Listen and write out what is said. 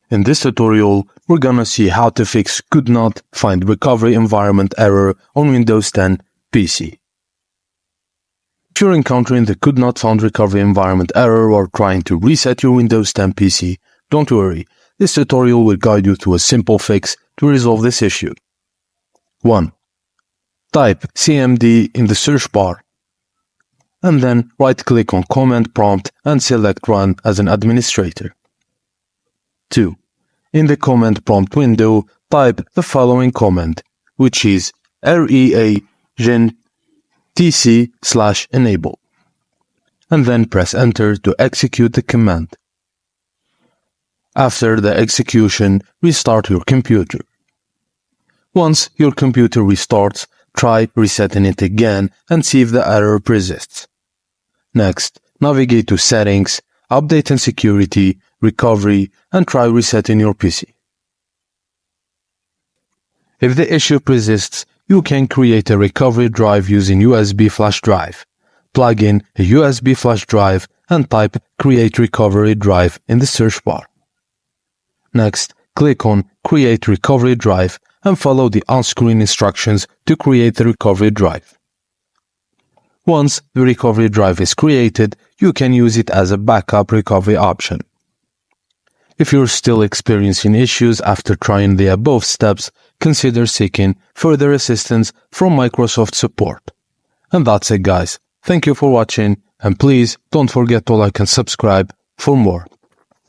In this tutorial, we're gonna see how to fix could not find recovery environment error on Windows 10 PC. If you're encountering the could not find recovery environment error or trying to reset your Windows 10 PC, don't worry, this tutorial will guide you to a simple fix to resolve this issue. 1. Type CMD in the search bar, and then right-click on Command Prompt and select Run as an administrator. 2. In the Command Prompt window, type the following command, which is reagent tc/enable, and then press Enter to execute the command. After the execution, restart your computer. Once your computer restarts, try resetting it again and see if the error persists. Next, navigate to Settings, Update and Security, Recovery, and try resetting your PC. If the issue persists, you can create a recovery drive using USB flash drive. Plug in a USB flash drive and type Create Recovery Drive in the search bar. Next, click on Create Recovery Drive and follow the on-screen instructions to create the recovery drive. Once the recovery drive is created, you can use it as a backup recovery option. If you're still experiencing issues after trying the above steps, consider seeking further assistance from Microsoft support. And that's it, guys. Thank you for watching, and please don't forget to like and subscribe for more.